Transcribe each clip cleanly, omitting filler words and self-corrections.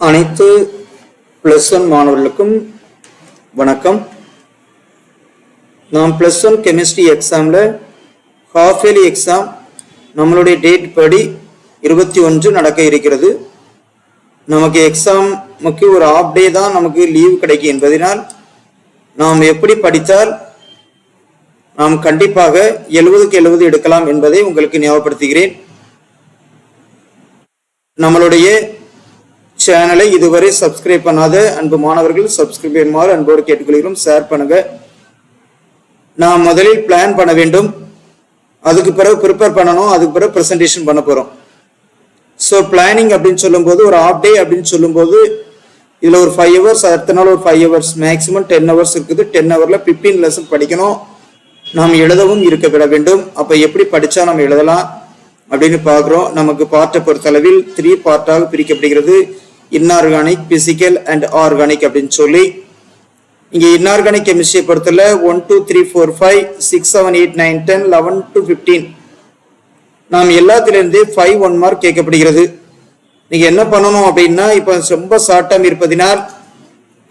அனைத்து +1 மாணவர்களுக்கும் வணக்கம். நாம் +1 கெமிஸ்ட்ரி எக்ஸாமில் ஹாஃப் இயர்லி எக்ஸாம் நம்மளுடைய டேட் படி 21 நடக்க இருக்கிறது. நமக்கு எக்ஸாமுக்கு ஒரு ஹாஃப் டே தான் நமக்கு லீவ் கிடைக்கும் என்பதனால் நாம் எப்படி படித்தால் நாம் கண்டிப்பாக 70க்கு 70 எடுக்கலாம் என்பதை உங்களுக்கு ஞாபகப்படுத்துகிறேன். நம்மளுடைய சேனலை இதுவரை சப்ஸ்கிரைப் பண்ணாத அன்பு மாணவர்கள் சப்ஸ்கிரைப் பண்ணுமாறு அன்போடு கேட்டுக்கொள்கிறோம். ஷேர் பண்ணுங்க. நாம் முதலில் பிளான் பண்ண வேண்டும், அதுக்கு பிறகு ப்ரிப்பேர் பண்ணணும், அதுக்கு பிறகு ப்ரெசன்டேஷன் பண்ண போறோம். ஸோ பிளானிங் அப்படின்னு சொல்லும்போது ஒரு ஹாஃப் டே அப்படின்னு சொல்லும்போது இதில் ஒரு 5 hours, அடுத்த நாள் ஒரு 5 hours, மேக்ஸிமம் 10 hours இருக்குது. 10 hourல 15 லெசன் படிக்கணும். நாம் எழுதவும் இருக்க விட வேண்டும். அப்போ எப்படி படித்தா நம்ம எழுதலாம் அப்படின்னு பார்க்குறோம். நமக்கு பார்ட்டை பொறுத்தளவில் 3 பார்ட்டாக பிரிக்கப்படுகிறது. இன்ஆர்கானிக், பிசிக்கல் அண்ட் ஆர்கானிக் அப்படின்னு சொல்லி இங்கே இன்ஆர்கானிக் கெமிஸ்ட்ரியை பொறுத்தல 1 2 3 4 5 6 7 8 9 10 11 to 15 நாம் எல்லாத்திலிருந்து 5 1 மார்க் கேட்கப்படுகிறது. நீங்க என்ன பண்ணணும் அப்படின்னா, இப்போ ரொம்ப ஷார்ட்டாக இருப்பதினால்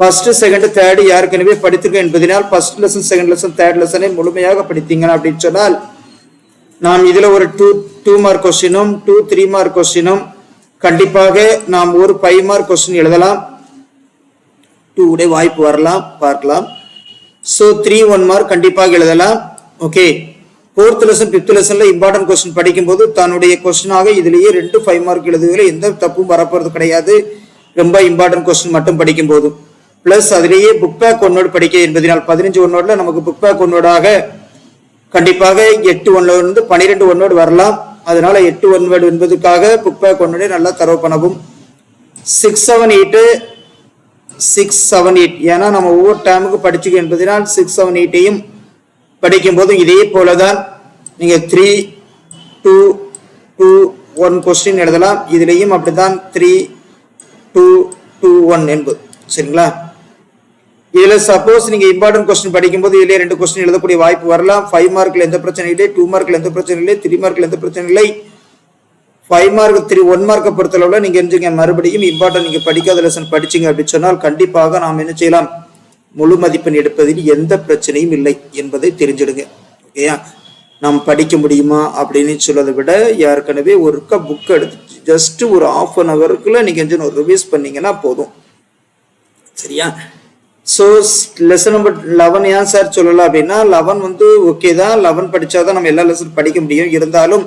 ஃபர்ஸ்ட் செகண்ட் தேர்ட் யாருக்கெனவே படித்திருக்கோம் என்பதனால் first lesson second lesson third லெசனை முழுமையாக படித்தீங்க அப்படின்னு சொன்னால் நாம் இதுல ஒரு 2 மார்க் கொஸ்டினும் 2 3 மார்க் கொஸ்டினும் கண்டிப்பாக நாம் ஒரு 5 மார்க் கொஸ்டின் எழுதலாம். 2 உடைய வாய்ப்பு வரலாம், பார்க்கலாம். ஸோ 3 1 மார்க் கண்டிப்பாக எழுதலாம். ஓகே, 4th லெசன் 5th லெசன்ல இம்பார்ட்டன்ட் கொஸ்டின் படிக்கும்போது தன்னுடைய கொஸ்டினாக இதுலேயே 2 5 மார்க் எழுதுவதில் எந்த தப்பும் வரப்போறது கிடையாது. ரொம்ப இம்பார்ட்டன்ட் கொஸ்டின் மட்டும் படிக்கும் போது பிளஸ் அதிலேயே புக் பேக் ஒன்னோடு படிக்க என்பதனால் 15 ஒன்னோடுல நமக்கு புக் பேக் ஒன்னோடாக கண்டிப்பாக 8 ஒன்னோடு இருந்து 12 ஒன்னோடு வரலாம். அதனால 8 ஒன்வேர்டு என்பதுக்காக புக் பேக் ஒன்னோட நல்லா தரவு பண்ணவும். 6 7 8 6 7 8 ஏன்னா நம்ம ஒவ்வொரு டைமுக்கு படிச்சுக்க என்பதனால் 6 7 8ஐயும் படிக்கும் போது இதே போலதான் நீங்க 3 2 2 1 கொஸ்டின் எழுதலாம். இதுலேயும் அப்படித்தான் 3 2 2 1 என்பது. சரிங்களா? இதுல சப்போஸ் நீங்க இம்பார்ட்டன்ட் கொஸ்டின் படிக்கும்போது இதுல 2 கொஸ்டின் எழுதக்கூடிய வாய்ப்பு வரலாம். 5 மார்க்ல எந்த பிரச்சனை இல்லை, 2 மார்க்ல எந்த பிரச்சனை இல்லை, 3 மார்க்ல எந்த பிரச்சனை இல்லை. 5 மார்க் 1 மார்க்கை பொறுத்தளவுல நீங்க எரிஞ்சுங்க மறுபடியும் இம்பார்ட்டன்ட் நீங்க படிக்காத லெசன் படிச்சீங்க அப்படின்னு சொன்னால் கண்டிப்பாக நாம் என்ன செய்யலாம், முழு மதிப்பெண் எடுப்பதில் எந்த பிரச்சனையும் இல்லை என்பதை தெரிஞ்சிடுங்க. ஓகேயா? நாம் படிக்க முடியுமா அப்படின்னு சொல்றதை விட ஏற்கனவே ஒரு புக் எடுத்து ஜஸ்ட் ஒரு 1/2 hourக்குள்ள நீங்க ரிவைஸ் பண்ணீங்கன்னா போதும். சரியா? ஸோ லெசன் நம்பர் 11 ஏன் சார் சொல்லலாம் அப்படின்னா 11 வந்து ஓகே தான், 11 படிச்சாதான் நம்ம எல்லா லெசன் படிக்க முடியும். இருந்தாலும்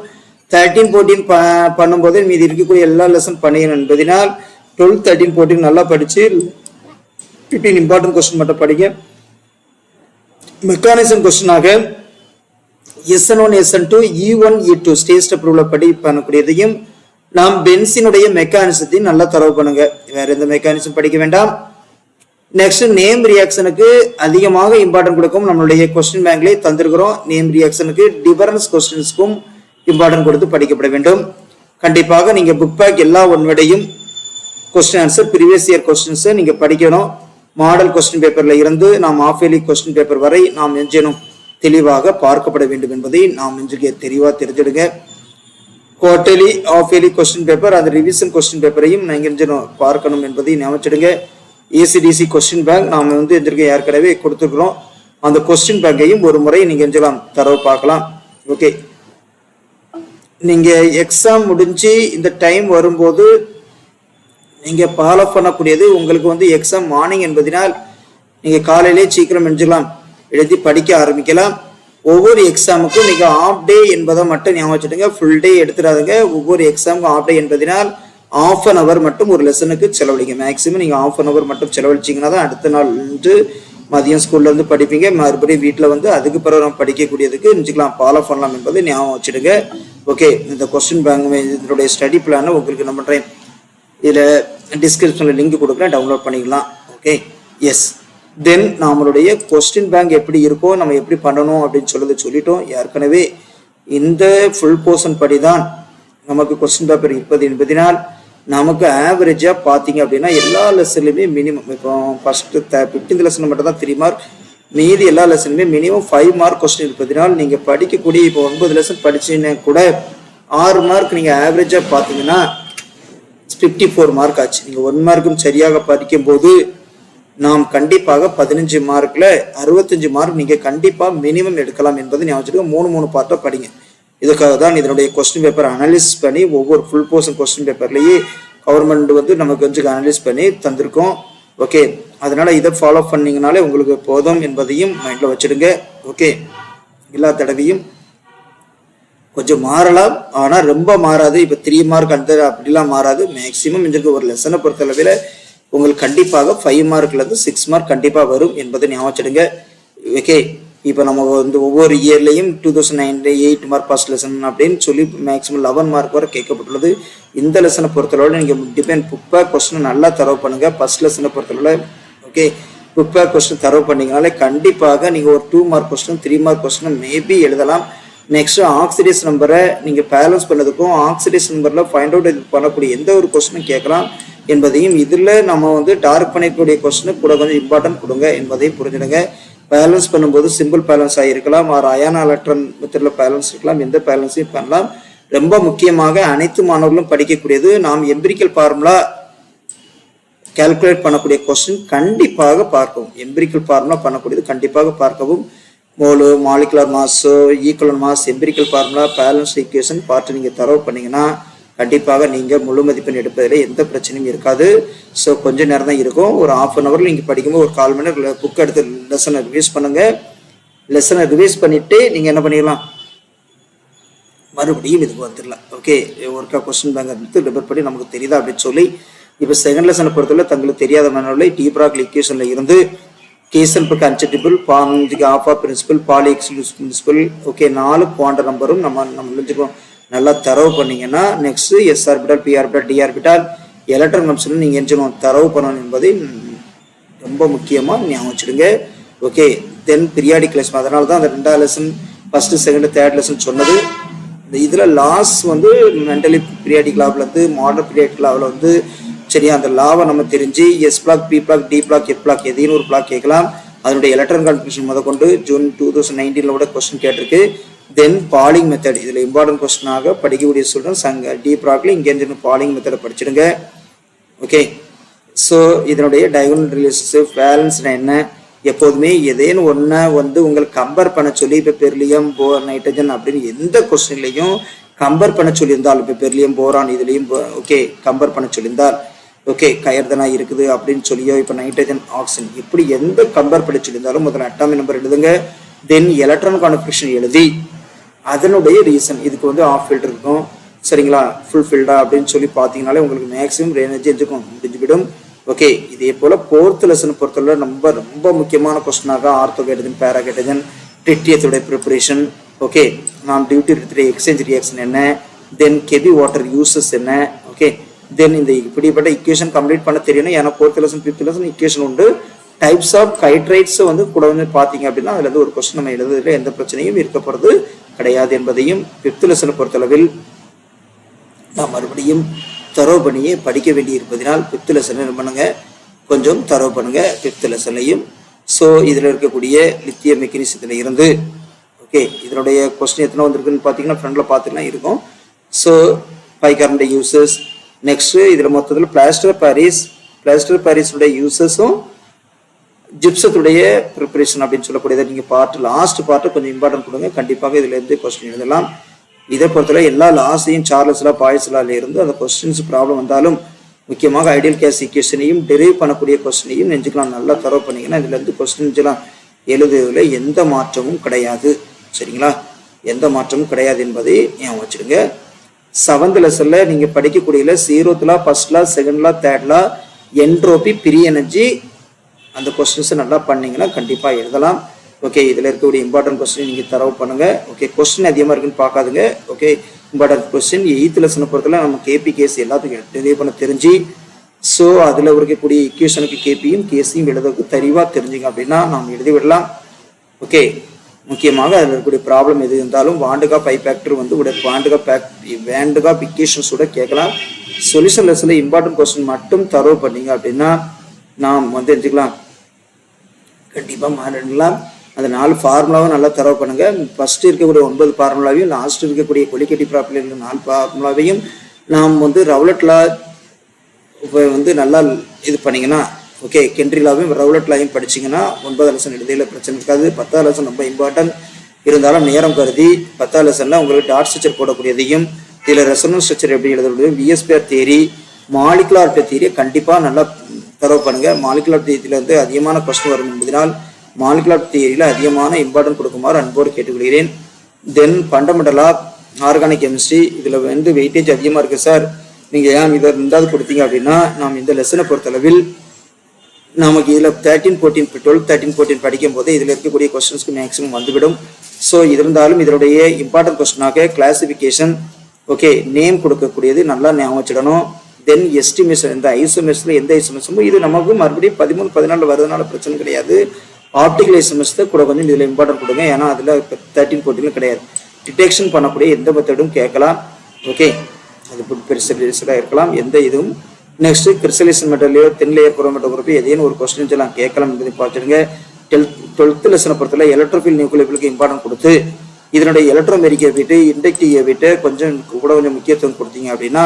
13 14 பண்ணும்போது மீதி இருக்கக்கூடிய எல்லா லெசன் பண்ணிடணும் என்பதனால் 12 13 14 நல்லா படிச்சு 15 இம்பார்ட்டன்ட் கொஸ்டின் மட்டும் படிங்க. Mechanism கொஸ்டினாக SN1 SN2 E1 E2 stage அப்ரூவ்ல படி பண்ணக்கூடியதையும் நாம் பென்சினுடைய மெக்கானிசத்தையும் நல்லா தரவு பண்ணுங்க. வேற எந்த மெக்கானிசம் படிக்க வேண்டாம். நெக்ஸ்ட் நேம் ரியாக்ஷனுக்கு அதிகமாக இம்பார்ட்டன்ட் கொடுக்கும். நம்மளுடைய கொஸ்டின் பேங்க்ல தந்திருக்கிறோம். நேம் ரியாக்ஷனுக்கு டிஃபரன்ஸ் கொஸ்டின்ஸ்க்கும் இம்பார்ட்டன்ட் கொடுத்து படிக்கப்பட வேண்டும். கண்டிப்பாக நீங்க புக் பேக் எல்லா ஒன்வடையும் கொஸ்டின் ஆன்சர் ப்ரீவியஸ் இயர் கொஸ்டின்ஸை நீங்க படிக்கணும். மாடல் கொஸ்டின் பேப்பர்ல இருந்து நாம் ஆஃப் இயர்லி கொஸ்டின் பேப்பர் வரை நாம் எஞ்சனும் தெளிவாக பார்க்கப்பட வேண்டும் என்பதை நாம் தெளிவாக தெரிஞ்சிடுங்க. Quarterly half yearly question paper அது ரிவிஷன் கொஸ்டின் பேப்பரையும் நீங்க பார்க்கணும் என்பதை ஞாபகிடுங்க. ACDC கொஸ்டின் பேங்க் நாம் ஏற்கனவே கொடுத்துருக்கிறோம். அந்த கொஸ்டின் பேங்கையும் ஒரு முறை நீங்க தரவு பார்க்கலாம். ஓகே, நீங்க எக்ஸாம் முடிஞ்சு இந்த டைம் வரும்போது நீங்க ஃபாலோ பண்ணக்கூடியது உங்களுக்கு எக்ஸாம் மார்னிங் என்பதனால் நீங்க காலையிலே சீக்கிரம் எழுதி படிக்க ஆரம்பிக்கலாம். ஒவ்வொரு எக்ஸாமுக்கும் நீங்க ஆஃப் டே என்பதை மட்டும் ஞாபகம் வச்சுடுங்க. ஃபுல் டே எடுத்துடாதுங்க. ஒவ்வொரு எக்ஸாமுக்கும் ஆஃப் டே என்பதனால் 1/2 hour மட்டும் ஒரு லெசனுக்கு செலவழிங்க. மேக்ஸிமம் நீங்க 1/2 hour மட்டும் செலவழிச்சிங்கன்னா தான் அடுத்த நாள் மதியம் ஸ்கூல்ல இருந்து படிப்பீங்க. மறுபடியும் வீட்டில் அதுக்கு பிறகு நம்ம படிக்கக்கூடியதுக்கு ஃபாலோ பண்ணலாம் என்பதை ஞாபகம் வச்சுடுங்க. ஓகே, இந்த கொஸ்டின் பேங்க் இதனுடைய ஸ்டடி பிளானை உங்களுக்கு என்ன பண்றேன், இதில் டிஸ்கிரிப்ஷன்ல லிங்க் கொடுக்குறேன், டவுன்லோட் பண்ணிக்கலாம். Okay, S. தென் நம்மளுடைய கொஸ்டின் பேங்க் எப்படி இருக்கோ நம்ம எப்படி பண்ணணும் அப்படின்னு சொல்லிட்டோம். ஏற்கனவே இந்த ஃபுல் போர்ஷன் படி தான் நமக்கு கொஸ்டின் பேப்பர் இருப்பது என்பதனால் நமக்கு ஆவரேஜா பார்த்தீங்க அப்படின்னா எல்லா லெசன்லையுமே மினிமம் இப்போ ஃபர்ஸ்ட் 15th லெசன் மட்டும் தான் 3 மார்க், மீதி எல்லா லெசனுமே மினிமம் 5 மார்க் கொஸ்டின் இருப்பதனால் நீங்க படிக்கக்கூடிய இப்போ 9 லெசன் படிச்சீங்கன்னா கூட 6 மார்க் நீங்க ஆவரேஜா பார்த்தீங்கன்னா 54 மார்க் ஆச்சு. நீங்கள் 1 மார்க்கும் சரியாக படிக்கும்போது நாம் கண்டிப்பாக 15 மார்க்கில் 65 மார்க் நீங்கள் கண்டிப்பாக மினிமம் எடுக்கலாம் என்பது ஞாபகம். 3 பார்ட்டாக படிங்க. இதுக்காக தான் இதனுடைய கொஸ்டின் பேப்பர் அனலிஸ் பண்ணி ஒவ்வொரு ஃபுல் போர்ஷன் கொஸ்டின் பேப்பர்லேயே கவர்மெண்ட் வந்து நமக்கு கொஞ்சம் அனலைஸ் பண்ணி தந்திருக்கோம். ஓகே, அதனால இதை ஃபாலோ பண்ணிங்கனாலே உங்களுக்கு போதும் என்பதையும் மைண்டில் வச்சுடுங்க. ஓகே, எல்லா தடவையும் கொஞ்சம் மாறலாம், ஆனால் ரொம்ப மாறாது. இப்போ 3 மார்க் அந்த அப்படிலாம் மாறாது. மேக்சிமம் இன்றைக்கு ஒரு லெசனை பொறுத்தளவில் உங்களுக்கு கண்டிப்பாக 5 மார்க்லேருந்து 6 மார்க் கண்டிப்பாக வரும் என்பதை ஞாபகம் வச்சுடுங்க. ஓகே, இப்போ நம்ம வந்து ஒவ்வொரு இயர்லையும் 2009 8 மார்க் ஃபர்ஸ்ட் லெசன் அப்படின்னு சொல்லி மேக்ஸிமம் 11 மார்க் வரை கேட்கப்பட்டுள்ளது. இந்த லெசனை பொறுத்தளவில் நீங்கள் டிபெண்ட் புக் பேக் கொஸ்டின் நல்லா தரவு பண்ணுங்கள். ஃபர்ஸ்ட் லெசனை பொறுத்தளவில் ஓகே, புக் பேக் கொஸ்டின் தரவு பண்ணிங்கனாலே கண்டிப்பாக நீங்கள் ஒரு 2 mark question 3 mark question maybe எழுதலாம். நெக்ஸ்ட் ஆக்சிடைஸ் நம்பரை நீங்கள் பேலன்ஸ் பண்ணதுக்கும் ஆக்சிடைஸ் நம்பரில் ஃபைண்ட் அவுட் பண்ணக்கூடிய எந்த ஒரு கொஸ்டினும் கேட்கலாம் என்பதையும், இதில் நம்ம வந்து டார்க் பண்ணக்கூடிய கொஸ்டினுக்கு கூட கொஞ்சம் இம்பார்ட்டன்ட் கொடுங்க என்பதையும் புரிஞ்சுடுங்க. பேலன்ஸ் பண்ணும்போது சிம்பிள் பேலன்ஸ் ஆகிருக்கலாம், ஒரு அயான் எலக்ட்ரான் மெத்தடில் பேலன்ஸ் இருக்கலாம், எந்த பேலன்ஸையும் பண்ணலாம். ரொம்ப முக்கியமாக அனைத்து மாணவர்களும் படிக்கக்கூடியது, நாம் எம்பிரிக்கல் ஃபார்முலா கால்குலேட் பண்ணக்கூடிய கொஸ்டின் கண்டிப்பாக பார்க்கவும். எம்பிரிக்கல் ஃபார்முலா பண்ணக்கூடியது கண்டிப்பாக பார்க்கவும். மோலு, மாலிகுலர் மாஸோ, equivalent mass, empirical formula, balance equation பார்த்து நீங்கள் தரவு பண்ணிங்கன்னா கண்டிப்பாக நீங்கள் முழு மதிப்பெண் எடுப்பதில் எந்த பிரச்சனையும் இருக்காது. ஸோ கொஞ்சம் நேரம் தான் இருக்கும். ஒரு ½ அன் ஹவரில் நீங்கள் படிக்கும்போது ஒரு 1/4 மணி நேரம் புக் எடுத்து லெசனை ரிவைஸ் பண்ணுங்கள். லெசனை ரிவைஸ் பண்ணிவிட்டு நீங்கள் என்ன பண்ணிடலாம், மறுபடியும் இதுக்கு வந்துடலாம். ஓகே, ஒருக்கா கொஸ்டின் பேங்க் எடுத்து ரிப்பேர் பண்ணி நமக்கு தெரியுதா அப்படின்னு சொல்லி. இப்போ செகண்ட் லெசனை பொறுத்தவரை தங்களுக்கு தெரியாத மாணவர்களை டீப்ராக் ஈக்குவேஷனில் இருந்து கேசல் கன்செப்டிபிள், Aufbau principle, Pauli exclusive principle, okay 4 quantum நம்பரும் நம்ம நினைச்சுக்கோம். நல்லா தரவு பண்ணீங்கன்னா next s orbital, p orbital, d orbital, electron concept நீங்கள் என்ன தரவு பண்ணணும் என்பதை ரொம்ப முக்கியமாக ஞாபகம் வச்சுடுங்க. ஓகே, தென் பீரியாடிக் லெசன். அதனால தான் அந்த 2வது lesson first second third lesson சொன்னது. இதில் லாஸ் வந்து மென்டலி பீரியாடிக் லாவில் வந்து மாடர்ன் பீரியாடிக் லாவில் வந்து சரியா அந்த லாவை நம்ம தெரிஞ்சு S block, P block, D block, F block எதையும் ஒரு பிளாக் கேட்கலாம். அதனுடைய எலக்ட்ரான் கான்ஃபிகரேஷன் முத கொண்டு ஜூன் 2019 கொஸ்டின் கேட்டிருக்கு. தென் பாலிங் மெத்தட், இதில் இம்பார்ட்டன்ட் கொஸ்டினாக படிக்கக்கூடிய ஸ்டூடெண்ட்ஸ் அங்கே டி பிளாக்ல இங்கே பாலிங் மெத்தடை படிச்சிடுங்க. ஓகே, ஸோ இதனுடைய டயகோனல் ரிலேஷன்ஷிப், பேலன்ஸ்னா என்ன, எப்போதுமே ஏதேனும் ஒன்றை வந்து உங்களுக்கு கம்பேர் பண்ண சொல்லி, இப்போ பெர்லியம், நைட்ரஜன் அப்படின்னு எந்த கொஸ்டின்லையும் கம்பேர் பண்ண சொல்லியிருந்தால், இப்போ பெர்லியம், போரான் இதுலேயும் ஓகே கம்பேர் பண்ண சொல்லியிருந்தால், ஓகே கயர்தனா இருக்குது அப்படின்னு சொல்லியோ, இப்போ நைட்ரஜன், ஆக்சிஜன் இப்படி எந்த கம்பேர் பண்ணி சொல்லியிருந்தாலும் முதல்ல அட்டாமிக் நம்பர் எழுதுங்க. தென் எலக்ட்ரான் கான்ஃபிகரேஷன் எழுதி அதனுடைய ரீசன், இதுக்கு வந்து ஆஃப் ஃபில்டர் இருக்கும் சரிங்களா, ஃபுல் ஃபில்டா அப்படின்னு சொல்லி பார்த்தீங்கனாலே உங்களுக்கு மேக்ஸிமம் எனர்ஜி எஞ்சுக்கும் முடிஞ்சுவிடும். ஓகே, இதே போல் 4th லெசன் பொறுத்தவரை ரொம்ப முக்கியமான கொஸ்டினாக ஆர்த்தோகேட்டஜன், பேராகேட்டஜன், ட்ரிட்டியத்துடைய ப்ரிப்பரேஷன். ஓகே, நாம் டியூட்டி எடுத்துகிற எக்ஸ்சேஞ்ச் ரியாக்ஷன் என்ன, தென் கெவி வாட்டர் யூசஸ் என்ன. ஓகே, தென் இந்த இப்படிப்பட்ட இக்குவேஷன் கம்ப்ளீட் பண்ண தெரியணும். ஏன்னா 4th lesson 5th lesson equation உண்டு. டைப்ஸ் ஆஃப் ஹைட்ரைட்ஸ் வந்து கூட வந்து பார்த்தீங்க அப்படின்னா அதுல இருந்து ஒரு கொஸ்டின் நம்ம எழுதுறதுல எந்த பிரச்சனையும் இருக்க போகிறது கிடையாது என்பதையும் 5th லெசனை பொறுத்தளவில் நாம் மறுபடியும் தரவு பண்ணியே படிக்க வேண்டி இருப்பதனால் 5th லெசனை என்ன பண்ணுங்க, கொஞ்சம் தரவு பண்ணுங்க 5th லெசன்லையும். ஸோ இதில் இருக்கக்கூடிய லித்திய மெக்கானிசத்தில் இருந்து ஓகே இதனுடைய கொஸ்டின் எத்தனை வந்திருக்குன்னு பார்த்தீங்கன்னா ஃப்ரண்டில் பார்த்துக்கலாம் இருக்கும். So bicarbonate uses. நெக்ஸ்ட் இதில் மொத்தத்தில் பிளாஸ்டர் பாரிஸுடைய யூசஸும் ஜிப்சத்துடைய ப்ரிப்பரேஷன் அப்படின்னு சொல்லக்கூடியதை நீங்கள் லாஸ்ட் பார்ட்டு கொஞ்சம் இம்பார்ட்டன்ட் கொடுங்க. கண்டிப்பாக இதிலேருந்து கொஸ்டின் எழுதலாம். இதை பொறுத்தவரை எல்லா லாஸையும் சார்லஸ்லா, பாய்ஸ்லால இருந்து அந்த கொஸ்டின்ஸ் ப்ராப்ளம் வந்தாலும் முக்கியமாக ஐடியல் கேஸ் ஈக்குவேஷனையும் டெரைவ் பண்ணக்கூடிய கொஸ்டினையும் நெஞ்சுக்கலாம் நல்லா தரவு பண்ணிங்கன்னா இதுலேருந்து கொஸ்டின்ஸ்லாம் எழுதுவதில் எந்த மாற்றமும் கிடையாது சரிங்களா, எந்த மாற்றமும் கிடையாது என்பதை ஞாபகம் வச்சுடுங்க. 7th லெசனில் நீங்கள் படிக்கக்கூடியல 0th லா, 1st லா, 2nd லா, 3rd லா, என்ட்ரோபி, ஃப்ரீ எனர்ஜி அந்த கொஸ்டின்ஸை நல்லா பண்ணிங்கன்னா கண்டிப்பாக எழுதலாம். ஓகே, இதில் இருக்கக்கூடிய இம்பார்ட்டன்ட் கொஸ்டின் நீங்கள் தரவு பண்ணுங்கள். ஓகே, கொஸ்டின் அதிகமாக இருக்குன்னு பார்க்காதுங்க. ஓகே, இம்பார்ட்டன்ட் கொஸ்டின் 8th லெசனை பொறுத்தவரை நம்ம கேபி கேஸ் எல்லாத்துக்கும் டெலிவரி பண்ண தெரிஞ்சு ஸோ அதில் இருக்கக்கூடிய இக்குவேஷனுக்கு கேபியும் கேஸையும் எழுதுறதுக்கு தெளிவாக தெரிஞ்சுங்க அப்படின்னா நாம் எழுதி விடலாம். ஓகே, முக்கியமாக அதில் இருக்கக்கூடிய ப்ராப்ளம் எது இருந்தாலும் வாண்டுகா பை ஃபேக்டர் வந்து வேண்டுகா இக்குவேஷன்ஸோட கேட்கலாம். சொல்யூஷன் லெசனில் இம்பார்ட்டன்ட் கொஸ்டின் மட்டும் தரவு பண்ணீங்க அப்படின்னா நாம் வந்து தெரிஞ்சுக்கலாம் கண்டிப்பாக மாறிடலாம். அந்த 4 ஃபார்முலாவும் நல்லா தரவு பண்ணுங்க. ஃபர்ஸ்ட் இருக்கக்கூடிய 9 ஃபார்முலாவையும் லாஸ்ட் இருக்கக்கூடிய கொலிகேட்டிவ் ப்ராப்பர்ட்டியில் 4 ஃபார்முலாவையும் நாம் வந்து ரவுலட் லா, இப்போ வந்து நல்லா இது பண்ணிங்கன்னா ஓகே, கென்ட்ரிலாவையும் ரவுலட்லாவையும் படிச்சிங்கன்னா 9வது லெசன் எழுதியில் பிரச்சனை இருக்காது. 10வது லெசன் ரொம்ப இம்பார்ட்டன்ட் இருந்தாலும் நேரம் கருதி 10வது லெசனில் உங்களுக்கு டாட் ஸ்ட்ரக்சர் போடக்கூடியதையும் இதில் ரெசனன்ஸ் ஸ்ட்ரக்சர் எப்படி எழுதுறது, விஎஸ்பிஆர் தியரி, மாலிகுலார் தியரியை கண்டிப்பாக நல்லா தரவு பண்ணுங்க. மாலிகுலார் தியரியில் வந்து அதிகமான கொஸ்டின் வரும் என்பதனால் மாலிகுலார் தியரியில் அதிகமான இம்பார்ட்டன்ட் கொடுக்குமாறு அன்போடு கேட்டுக்கொள்கிறேன். தென் ஃபண்டமெண்டல் ஆஃப் ஆர்கானிக் கெமிஸ்ட்ரி, இதில் வந்து வெயிட்டேஜ் அதிகமாக இருக்குது சார், நீங்கள் ஏன் இதை 2வது கொடுத்தீங்க அப்படின்னா, நாம் இந்த லெசனை பொறுத்தளவில் நமக்கு இதில் 13, 14, 12, 13, 14 படிக்கும் போது இதில் இருக்கக்கூடிய கொஸ்டின்ஸ்க்கு மேக்ஸிமம் வந்துவிடும். ஸோ இருந்தாலும் இதனுடைய இம்பார்ட்டன்ட் கொஸ்டினாக கிளாசிஃபிகேஷன், ஓகே, நேம் கொடுக்கக்கூடியது நல்லா ஞாபகம் வச்சிடணும். தென் எஸ்டிமேஷன், இந்த ஐசோமேஷனில் எந்த ஐசோமேஷனும் இது நமக்கு மறுபடியும் 13, 14 வரதுனால பிரச்சனை கிடையாது. ஆப்டிகல் ஐசோமேஷத்தை கூட கொஞ்சம் இதில் இம்பார்ட்டன்ட் கொடுங்க, ஏன்னா அதில் 13, 14 கிடையாது. டிடெக்ஷன் பண்ணக்கூடிய எந்த மெத்தடும் கேட்கலாம். ஓகே, அது பெருசாக இருக்கலாம், எந்த இதுவும். நெக்ஸ்ட் கிறிஸ்டலைசேஷன் மெட்டர்லையோ தின் லேயர் குரோமேட்டோகிராஃபி எதையும் ஒரு கொஸ்டின் எல்லாம் கேட்கலாம் என்பதை பார்த்துடுங்க. 12th லெசனை பொறுத்தவரை எலக்ட்ரோஃபில் நியூக்ளியோபிலுக்கு இம்பார்ட்டன்ட் கொடுத்து இதனுடைய எலக்ட்ரோமெரிக் ஏவிட்டு இண்டக்டிவ் ஏவிட்டு கொஞ்சம் முக்கியத்துவம் கொடுத்தீங்க அப்படின்னா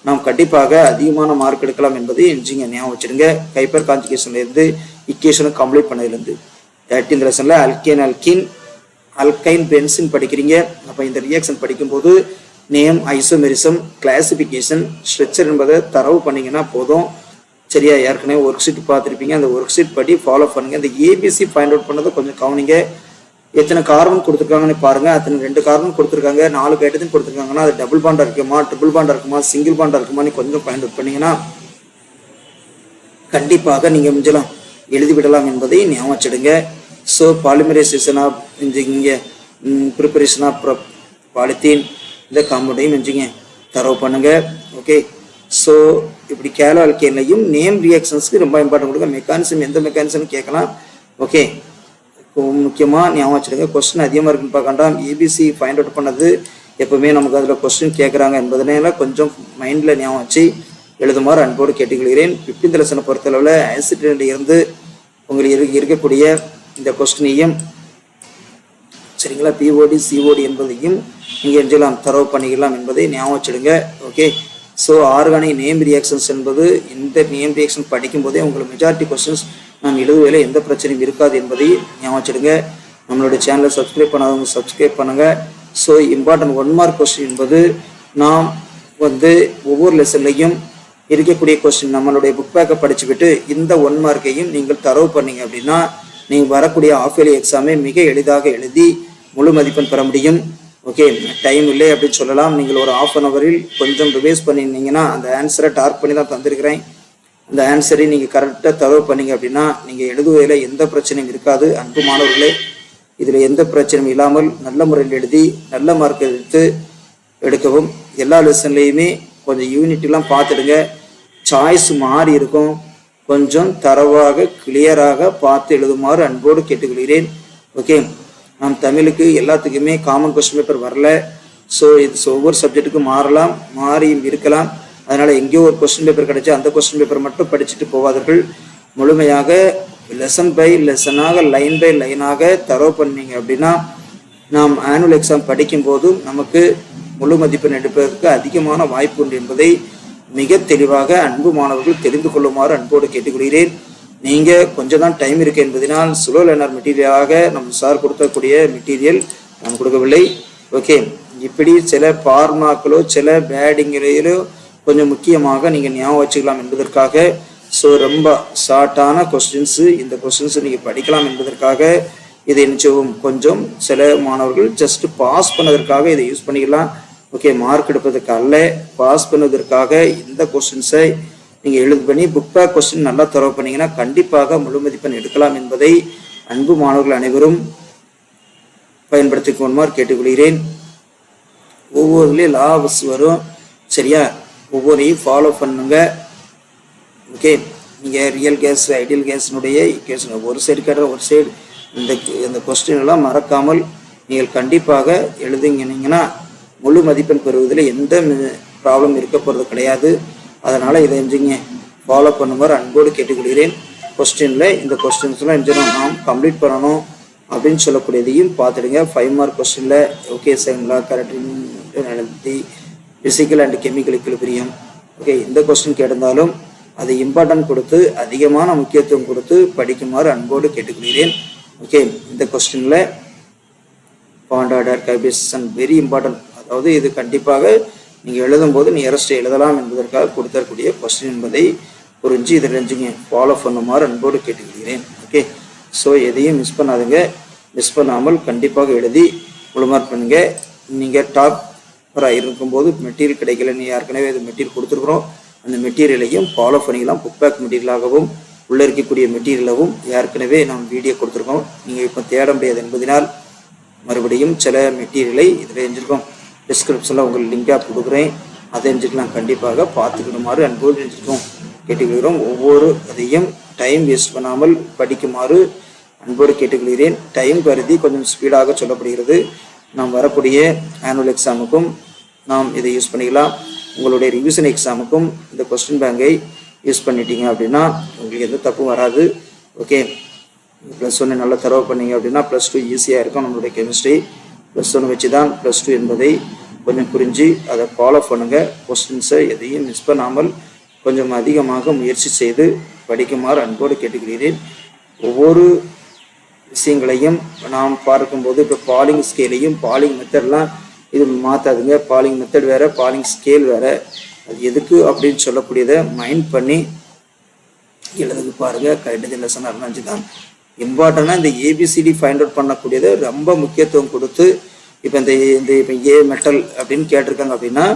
நாம் கண்டிப்பாக அதிகமான மார்க் எடுக்கலாம் என்பதை என்ஜிங்க ஞாபகம் வச்சிருங்க. ஹைப்பர் கான்ஜுகேஷன்ல இருந்து இக்குவேஷனை கம்ப்ளீட் பண்ணதுலேருந்து 13th லெசன்ல அல்கைன் பென்சின் படிக்கிறீங்க. அப்போ இந்த ரியாக்ஷன் படிக்கும்போது நேம், ஐசோமெரிசம், கிளாசிஃபிகேஷன், ஸ்ட்ரக்சர் என்பதை தரவு பண்ணிங்கன்னா போதும். சரியா, ஏற்கனவே ஒர்க் ஷீட் பார்த்துருப்பீங்க, அந்த ஒர்க் ஷீட் படி ஃபாலோ பண்ணுங்க. இந்த ஏபிசி ஃபைண்ட் அவுட் பண்ணதை கொஞ்சம் கவனிங்க. எத்தனை கார்பன் கொடுத்துருக்காங்கன்னு பாருங்க. அத்தனை 2 கார்பன் கொடுத்துருக்காங்க, 4 ஹைட்ரஜன் கொடுத்துருக்காங்கன்னா அது டபுள் பாண்டா இருக்குமா, ட்ரிபிள் பாண்டா இருக்குமா, சிங்கிள் பாண்டா இருக்குமான்னு கொஞ்சம் ஃபைண்ட் அவுட் பண்ணீங்கன்னா கண்டிப்பாக நீங்கள் மிஞ்சலாம் எழுதிவிடலாம் என்பதை ஞாபகம் வச்சிடுங்க. ஸோ பாலிமரைசேஷன் ஆஃப் இங்கே ப்ரிப்பரேஷன் ஆஃப் பாலித்தீன் இந்த காம்பவுண்டையும் செஞ்சுங்க தரவு பண்ணுங்க. ஓகே, ஸோ இப்படி கேலோ அல்கேன்லையும் நேம் ரியாக்ஷன்ஸ்க்கு ரொம்ப இம்பார்ட்டன்ட் கொடுங்க. மெக்கானிசம் எந்த மெக்கானிசம்னு கேட்கலாம். ஓகே, முக்கியமாக ஞாபகம் வச்சுடுங்க. கொஸ்டின் அதிகமாக இருக்குன்னு பார்க்காண்டாம். ஏபிசி ஃபைண்ட் அவுட் பண்ணது எப்பவுமே நமக்கு அதில் கொஸ்டின் கேட்குறாங்க என்பதனால கொஞ்சம் மைண்டில் ஞாபகம் வச்சு எழுதுமாறு அன்போடு கேட்டுக்கொள்கிறேன். 15th லெசனை பொறுத்தளவில் ஆசிட்ல இருந்து உங்களுக்கு இருக்கக்கூடிய இந்த கொஸ்டினையும் சரிங்களா, பிஓடி சிஓடி என்பதையும் நீங்கள் எஞ்சலாம் தரவு பண்ணிக்கலாம் என்பதை ஞாபகம் வச்சுடுங்க. Okay, so organic name reactions என்பது இந்த நேம் ரியாக்ஷன் படிக்கும் போதே உங்களுக்கு மெஜாரிட்டி கொஸ்டின்ஸ் நாம் எழுதுவதில் எந்த பிரச்சனையும் இருக்காது என்பதை ஞாபகம் வச்சுடுங்க. நம்மளுடைய சேனலை சப்ஸ்கிரைப் பண்ணாதவங்க சப்ஸ்கிரைப் பண்ணுங்கள். ஸோ இம்பார்ட்டன்ட் 1 மார்க் கொஸ்டின் என்பது நாம் வந்து ஒவ்வொரு லெசன்லையும் இருக்கக்கூடிய கொஸ்டின் நம்மளுடைய புக் பேக்கை படிச்சுவிட்டு இந்த 1 மார்க்கையும் நீங்கள் தரவு பண்ணீங்க அப்படின்னா நீங்கள் வரக்கூடிய ஆஃப் இயர்லி எக்ஸாமை மிக எளிதாக எழுதி முழு மதிப்பெண் பெற முடியும். ஓகே, டைம் இல்லை அப்படின்னு சொல்லலாம். நீங்கள் ஒரு ½ அன் ஹவரில் கொஞ்சம் ரிவைஸ் பண்ணியிருந்தீங்கன்னா அந்த ஆன்சரை டார்க் பண்ணி தான் தந்திருக்கிறேன். அந்த ஆன்சரை நீங்கள் கரெக்டாக தரவு பண்ணீங்க அப்படின்னா நீங்கள் எழுதுவதில் எந்த பிரச்சனையும் இருக்காது. அன்பு மாணவர்களே, இதில் எந்த பிரச்சனையும் இல்லாமல் நல்ல முறையில் எழுதி நல்ல மார்க் எடுக்கவும். எல்லா லெசன்லேயுமே கொஞ்சம் யூனிட்லாம் பார்த்துடுங்க. சாய்ஸ் மாறி இருக்கும், கொஞ்சம் தரவாக கிளியராக பார்த்து எழுதுமாறு அன்போடு கேட்டுக்கொள்கிறேன். ஓகே, நாம் தமிழுக்கு எல்லாத்துக்குமே காமன் கொஸ்டின் பேப்பர் வரல. ஸோ இது ஒவ்வொரு சப்ஜெக்ட்டுக்கும் மாறலாம், மாறியும் இருக்கலாம். அதனால் எங்கேயோ ஒரு கொஸ்டின் பேப்பர் கிடைச்சி அந்த கொஸ்டின் பேப்பர் மட்டும் படிச்சுட்டு போவாதீர்கள். முழுமையாக லெசன் பை லெசனாக லைன் பை லைனாக தரவு பண்ணீங்க அப்படின்னா நாம் ஆனுவல் எக்ஸாம் படிக்கும்போதும் நமக்கு முழு மதிப்பெண் எடுப்பதற்கு அதிகமான வாய்ப்பு உண்டு என்பதை மிக தெளிவாக அன்பு மாணவர்கள் தெரிந்து கொள்ளுமாறு அன்போடு கேட்டுக்கொள்கிறேன். நீங்கள் கொஞ்சம் தான் டைம் இருக்கு என்பதனால் ஸ்லோ லேர்னர் மெட்டீரியலாக நம்ம சார் கொடுக்கக்கூடிய மெட்டீரியல் நாம் கொடுக்கவில்லை. ஓகே, இப்படி சில ஃபார்முலாக்களோ சில பேடிங்கிலோ கொஞ்சம் முக்கியமாக நீங்கள் ஞாபகம் வச்சுக்கலாம் என்பதற்காக, ஸோ ரொம்ப ஷார்ட்டான கொஸ்டின்ஸு, இந்த கொஸ்டின்ஸை நீங்கள் படிக்கலாம் என்பதற்காக இதை நிச்சயம் கொஞ்சம் சில மாணவர்கள் ஜஸ்ட் பாஸ் பண்ணதற்காக இதை யூஸ் பண்ணிக்கலாம். ஓகே, மார்க் எடுப்பதற்கு அல்ல, பாஸ் பண்ணுவதற்காக இந்த கொஸ்டின்ஸை நீங்கள் எழுது பண்ணி புக் பேக் கொஸ்டின் நல்லா தரவு பண்ணிங்கன்னா கண்டிப்பாக முழு மதிப்பெண் எடுக்கலாம் என்பதை அன்பு மாணவர்கள் அனைவரும் பயன்படுத்திக் கொள்ளுமாறு கேட்டுக்கொள்கிறேன். ஒவ்வொருலேயும் லாஸ் வரும், சரியா, ஒவ்வொன்றையும் ஃபாலோ பண்ணுங்க. ஓகே, நீங்கள் ரியல் கேஸ் ஐடியல் கேஸினுடைய ஈக்குவேஷன் ஒரு சைடு கேட்ட ஒரு சைடு இந்த கொஸ்டின் எல்லாம் மறக்காமல் நீங்கள் கண்டிப்பாக எழுதுங்கன்னா முழு மதிப்பெண் பெறுவதில் எந்த ப்ராப்ளம் இருக்க போகிறது கிடையாது. அதனால் இதை எஞ்சிங்க ஃபாலோ பண்ணுமாறு அன்போடு கேட்டுக்கொள்கிறேன். கொஸ்டினில் இந்த கொஸ்டின்ஸ்லாம் எஞ்சிடும் நாம் கம்ப்ளீட் பண்ணணும் அப்படின்னு சொல்லக்கூடியதையும் பார்த்துடுங்க. 5 மார்க் கொஸ்டினில் ஓகே சரிங்களா, correct, physical and chemical equilibrium. Okay, இந்த கொஸ்டின் கேட்டிருந்தாலும் அதை இம்பார்ட்டன்ட் கொடுத்து அதிகமான முக்கியத்துவம் கொடுத்து படிக்குமாறு அன்போடு கேட்டுக்கொள்கிறேன். ஓகே, இந்த கொஸ்டினில் பாயிண்ட் ஆர்டர் கைபேசன் வெரி இம்பார்ட்டன்ட். அதாவது இது கண்டிப்பாக நீங்கள் எழுதும்போது நியரஸ்ட் எழுதலாம் என்பதற்காக கொடுத்தரக்கூடிய கொஸ்டின் என்பதை புரிஞ்சு இதை ரெஞ்சுங்க ஃபாலோ பண்ணுமாறு அன்போடு கேட்டுக்கொள்கிறேன். ஓகே, ஸோ எதையும் மிஸ் பண்ணாதுங்க. மிஸ் பண்ணாமல் கண்டிப்பாக எழுதி ஃபுல் மார்க் பண்ணுங்க. நீங்கள் டாப்பராக இருக்கும்போது மெட்டீரியல் கிடைக்கல, நீ ஏற்கனவே இது மெட்டீரியல் கொடுத்துருக்குறோம், அந்த மெட்டீரியலையும் ஃபாலோ பண்ணிக்கலாம். புக் பேக் மெட்டீரியலாகவும் உள்ளே இருக்கக்கூடிய மெட்டீரியலாகவும் ஏற்கனவே நாம் வீடியோ கொடுத்துருக்கோம். நீங்கள் இப்போ தேட முடியாது என்பதனால் மறுபடியும் சில மெட்டீரியலை இதில் செஞ்சுருக்கோம். டிஸ்கிரிப்ஷனில் உங்களுக்கு லிங்காக கொடுக்குறேன், அதை செஞ்சுக்கலாம். கண்டிப்பாக பார்த்துக்கணுமாறு அன்போடு செஞ்சுருக்கோம் கேட்டுக்கொள்கிறோம். ஒவ்வொரு அதையும் டைம் வேஸ்ட் பண்ணாமல் படிக்குமாறு அன்போடு கேட்டுக்கொள்கிறேன். டைம் கருதி கொஞ்சம் ஸ்பீடாக சொல்லப்படுகிறது. நாம் வரக்கூடிய ஆனுவல் எக்ஸாமுக்கும் நாம் இதை யூஸ் பண்ணிக்கலாம். உங்களுடைய ரிவிஷன் எக்ஸாமுக்கும் இந்த கொஸ்டின் பேங்கை யூஸ் பண்ணிட்டீங்க அப்படின்னா உங்களுக்கு எந்த தப்பும் வராது. ஓகே, +1 நல்லா தரவு பண்ணீங்க அப்படின்னா +2 ஈஸியாக இருக்கும். நம்மளுடைய கெமிஸ்ட்ரி +1 வச்சு தான் +2 என்பதை கொஞ்சம் புரிஞ்சு அதை ஃபாலோ பண்ணுங்கள். கொஸ்டின்ஸை எதையும் மிஸ் பண்ணாமல் கொஞ்சம் அதிகமாக முயற்சி செய்து படிக்குமாறு அன்போடு கேட்டுக்கிறேன். ஒவ்வொரு விஷயங்களையும் நாம் பார்க்கும்போது இப்போ பாலிங் ஸ்கேலையும் பாலிங் மெத்தட்லாம் இது மாற்றாதுங்க. பாலிங் மெத்தட் வேறு, பாலிங் ஸ்கேல் வேறு. அது எதுக்கு அப்படின்னு சொல்லக்கூடியதை மைண்ட் பண்ணி எழுதுக்கு பாருங்கள். ஹைட்ரஜன் லெசன் அரைஞ்சு தான் இம்பார்ட்டண்டாக இந்த ஏபிசிடி ஃபைண்ட் அவுட் பண்ணக்கூடியதை ரொம்ப முக்கியத்துவம் கொடுத்து இப்போ இப்போ ஏ மெட்டல் அப்படின்னு கேட்டிருக்காங்க அப்படின்னா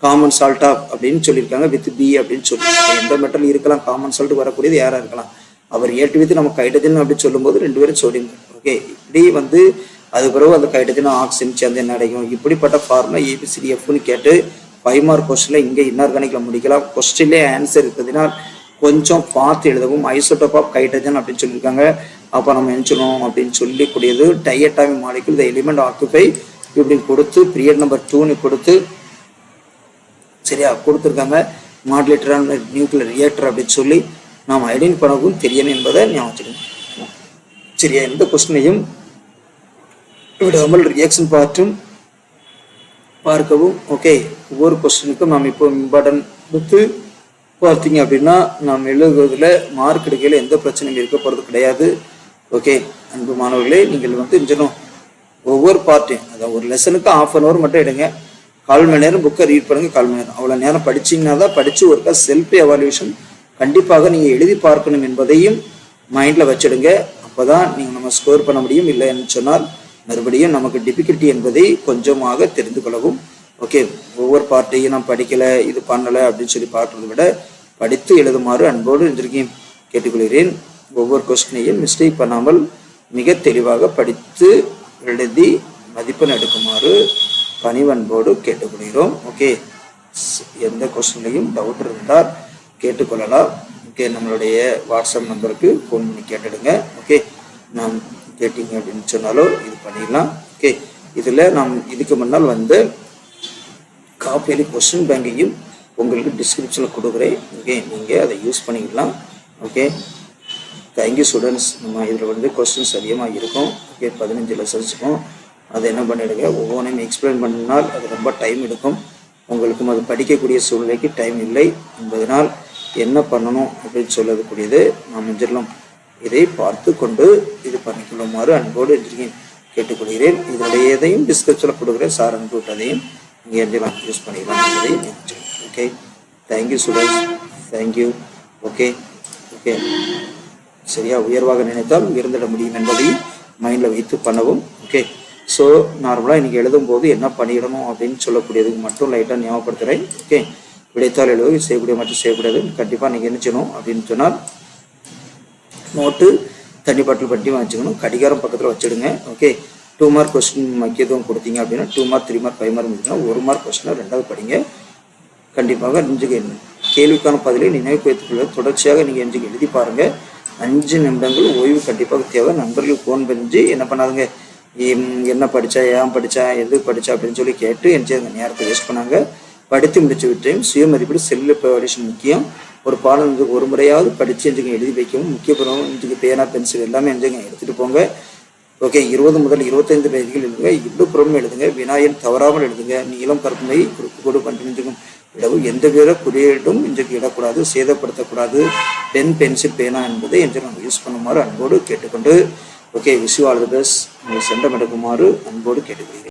காமன் சால்ட் ஆஃப் அப்படின்னு சொல்லியிருக்காங்க வித் பி அப்படின்னு சொல்லியிருக்காங்க. எந்த மெட்டல் இருக்கலாம், காமன் சால்ட் வரக்கூடியது யாராக இருக்கலாம். அவர் ஏட்டு வித்து நமக்கு ஹைட்ரஜன் அப்படின்னு சொல்லும்போது 2 பேரும் சோடியம். ஓகே, இப்படி அது பிறகு அந்த ஹைட்ரஜன் ஆக்சிஜன் சேர்ந்து என்ன அடையும். இப்படிப்பட்ட ஃபார்முலா ஏபிசிடிஎஃப்னு கேட்டு 5 மார்க் கொஸ்டினில் இங்கே இன்ஆர்கானிக்கில் முடிக்கலாம். கொஸ்டின்லே ஆன்சர் இருக்கிறதுனால் கொஞ்சம் பார்த்து எழுதவும். ஐசோடோப் ஆஃப் ஹைட்ரஜன் அப்படின்னு சொல்லியிருக்காங்க. அப்போ நம்ம என்ன சொல்லணும் அப்படின்னு சொல்லக்கூடியது டைஅட்டாமிக் மாலிகுல் த எலிமெண்ட் ஆக்குபை இப்படி கொடுத்து பீரியட் நம்பர் 2ன்னு கொடுத்து சரியா கொடுத்துருக்காங்க. மாடுலேட்டரான நியூக்ளியர் ரியாக்டர் அப்படின்னு சொல்லி நாம் ஐடென்டி பண்ணவும் தெரியணும் என்பதை ஞாபகம் வச்சுக்கணும். சரியா, எந்த கொஸ்டினையும் விடாமல் ரியாக்ஷன் பார்ட்டும் பார்க்கவும். ஓகே, ஒவ்வொரு கொஸ்டினுக்கும் நாம் இப்போ இம்பார்ட்டன்ட் கொடுத்து பார்த்தீங்க அப்படின்னா நாம் எழுதுவதில் மார்க் எடுக்கையில் எந்த பிரச்சனையும் இருக்க போகிறது கிடையாது. ஓகே, அன்பு மாணவர்களே, நீங்கள் செஞ்சணும் ஒவ்வொரு பார்ட்டையும், அதாவது ஒரு லெசனுக்கு 1/2 hour மட்டும் எடுங்க. 1/4 மணி நேரம் புக்கை ரீட் பண்ணுங்க. 1/4 மணி நேரம் அவ்வளோ நேரம் படிச்சிங்கன்னா தான் படித்து ஒருக்கா செல்ஃப் எவாலுவேஷன் கண்டிப்பாக நீங்கள் எழுதி பார்க்கணும் என்பதையும் மைண்டில் வச்சுடுங்க. அப்போ தான் நீங்கள் நம்ம ஸ்கோர் பண்ண முடியும். இல்லைன்னு சொன்னால் மறுபடியும் நமக்கு டிஃபிகல்ட்டி என்பதை கொஞ்சமாக தெரிந்து கொள்ளவும். ஓகே, ஒவ்வொரு பார்ட்டையும் நான் படிக்கலை இது பண்ணலை அப்படின்னு சொல்லி பார்க்கறதை விட படித்து எழுதுமாறு அன்போடு இருந்திருக்கேன் கேட்டுக்கொள்கிறேன். ஒவ்வொரு கொஸ்டினையும் மிஸ்டேக் பண்ணாமல் மிக தெளிவாக படித்து எழுதி மதிப்பெண் எடுக்குமாறு பணிவன்போடு கேட்டுக்கொள்கிறோம். ஓகே, எந்த கொஸ்டின்லையும் டவுட் இருந்தால் கேட்டுக்கொள்ளலாம். ஓகே, நம்மளுடைய வாட்ஸ்அப் நம்பருக்கு ஃபோன் பண்ணி கேட்டுடுங்க. ஓகே, நாம் கேட்டிங்க அப்படின்னு சொன்னாலும் இது பண்ணிடலாம். ஓகே, இதில் நாம் இதுக்கு முன்னால் காப்பியலி கொஸ்டின் பேங்கையும் உங்களுக்கு டிஸ்கிரிப்ஷனில் கொடுக்குறேன். ஓகே, நீங்கள் அதை யூஸ் பண்ணிக்கலாம். Okay, thank you students. நம்ம இதில் கொஸ்டின்ஸ் அதிகமாக இருக்கும். ஓகே, 15 லெசன்ஸுக்கும் அதை என்ன பண்ணிவிடுங்க, ஒவ்வொன்றையும் எக்ஸ்பிளைன் பண்ணினால் அது ரொம்ப டைம் எடுக்கும். உங்களுக்கும் அது படிக்கக்கூடிய சூழ்நிலைக்கு டைம் இல்லை என்பதனால் என்ன பண்ணணும் அப்படின்னு சொல்லக்கூடியது நாம் செஞ்சிடலாம். இதை பார்த்து கொண்டு இது பண்ணிக்கொள்ளுமாறு அன்போடு கேட்டுக்கொள்கிறேன். இதனுடைய எதையும் டிஸ்கிரிப்ஷனில் கொடுக்குறேன், சார் அனுப்பிவிட்டதையும் நீங்கள் எங்கெல்லாம் யூஸ் பண்ணிக்கலாம் என்பதையும் நினைச்சிடும். Okay, thank you students, thank you. Okay okay சரியா, உயர்வாக நினைத்தால் உயர்ந்திட முடியும் என்பதை மைண்டில் வைத்து பண்ணவும். ஓகே, ஸோ நார்மலாக இன்றைக்கி எழுதும்போது என்ன பண்ணிடணும் அப்படின்னு சொல்லக்கூடியதுக்கு மட்டும் லைட்டாக ஞாபகப்படுத்துகிறேன். ஓகே, விடைத்தாள் எழுது செய்யக்கூடிய மட்டும் செய்யக்கூடாது. கண்டிப்பாக நீங்கள் என்ன செய்யணும் அப்படின்னு சொன்னால் நோட்டு தண்ணி பாட்டில் பட்டி வச்சுக்கணும், கடிகாரம் பக்கத்தில் வச்சுடுங்க. ஓகே, 2 மார்க் கொஸ்டின் முக்கியத்துவம் கொடுத்தீங்க அப்படின்னா 2 மார்க் 3 மார்க் 5 மார்க் முடிச்சுன்னா 1 மார்க் கொஸ்டினை 2வது படிங்க. கண்டிப்பாக கேள்விக்கான பதிலை நினைவு வைத்துக் கொள்ள தொடர்ச்சியாக நீங்கள் எஞ்சுக்கு எழுதி பாருங்கள். 5 நிமிடங்கள் ஓய்வு கண்டிப்பாக தேவை. நண்பர்கள் ஃபோன் பண்ணி என்ன பண்ணாதுங்க, என்ன படித்தா, ஏன் படித்தா, எது படித்தா அப்படின்னு சொல்லி கேட்டு அந்த நேரத்தை வேஸ்ட் பண்ணாங்க. படித்து முடிச்சு விட்டேன். சுய மதிப்பீடு செல் எவாலுவேஷன் முக்கியம். ஒரு பாடம் ஒரு முறையாவது படித்து எழுதி வைக்கவும். முக்கியப்படும் பேனா பென்சில் எல்லாமே எடுத்துகிட்டு போங்க. ஓகே, 20 முதல் 25 பேஜ்கள் எழுதுங்க. இவ்வளோ புறமும் எழுதுங்க. வினாயன் தவறாமல் எழுதுங்க. நீளம் கற்பனை குறுக்கு கோடு பண்ணி இடவும் எந்தவித குறியீடும் இன்றைக்கு இடக்கூடாது, சேதப்படுத்தக்கூடாது. பென், பென்சில், பேனா என்பதை என்று நம்ம யூஸ் பண்ணுமாறு அன்போடு கேட்டுக்கொண்டு, okay, wish you all the best. உங்களை சென்டம் எடுக்குமாறு அன்போடு கேட்டுக்கொள்கிறேன்.